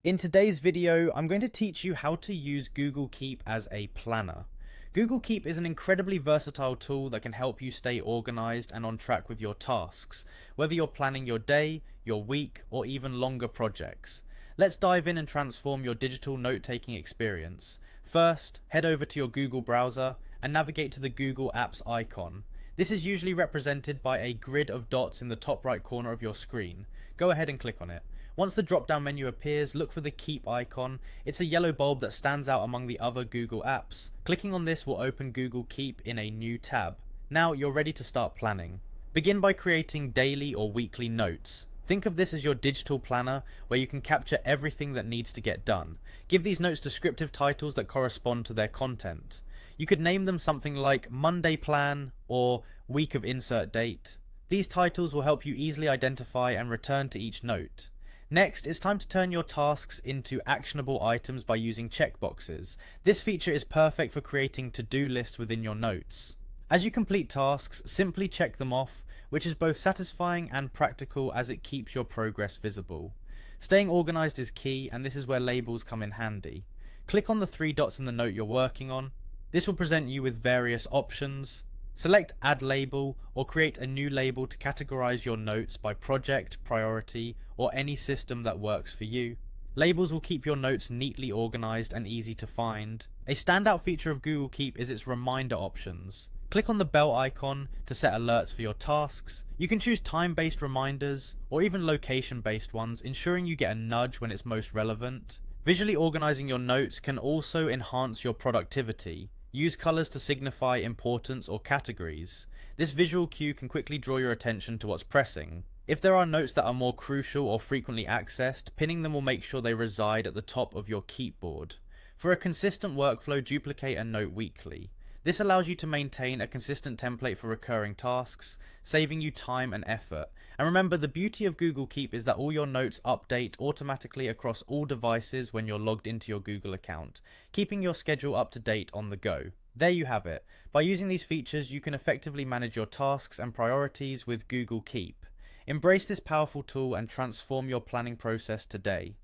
In today's video, I'm going to teach you how to use Google Keep as a planner. Google Keep is an incredibly versatile tool that can help you stay organized and on track with your tasks, whether you're planning your day, your week, or even longer projects. Let's dive in and transform your digital note-taking experience. First, head over to your Google browser and navigate to the Google Apps icon. This is usually represented by a grid of dots in the top right corner of your screen. Go ahead and click on it. Once the drop-down menu appears, look for the Keep icon. It's a yellow bulb that stands out among the other Google apps. Clicking on this will open Google Keep in a new tab. Now you're ready to start planning. Begin by creating daily or weekly notes. Think of this as your digital planner where you can capture everything that needs to get done. Give these notes descriptive titles that correspond to their content. You could name them something like Monday Plan or Week of Insert Date. These titles will help you easily identify and return to each note. Next, it's time to turn your tasks into actionable items by using checkboxes. This feature is perfect for creating to-do lists within your notes. As you complete tasks, simply check them off, which is both satisfying and practical as it keeps your progress visible. Staying organized is key, and this is where labels come in handy. Click on the three dots in the note you're working on. This will present you with various options. Select Add Label or create a new label to categorize your notes by project, priority, or any system that works for you. Labels will keep your notes neatly organized and easy to find. A standout feature of Google Keep is its reminder options. Click on the bell icon to set alerts for your tasks. You can choose time-based reminders or even location-based ones, ensuring you get a nudge when it's most relevant. Visually organizing your notes can also enhance your productivity. Use colors to signify importance or categories. This visual cue can quickly draw your attention to what's pressing. If there are notes that are more crucial or frequently accessed, pinning them will make sure they reside at the top of your keep board. For a consistent workflow, duplicate a note weekly. This allows you to maintain a consistent template for recurring tasks, saving you time and effort. And remember, the beauty of Google Keep is that all your notes update automatically across all devices when you're logged into your Google account, keeping your schedule up to date on the go. There you have it. By using these features, you can effectively manage your tasks and priorities with Google Keep. Embrace this powerful tool and transform your planning process today.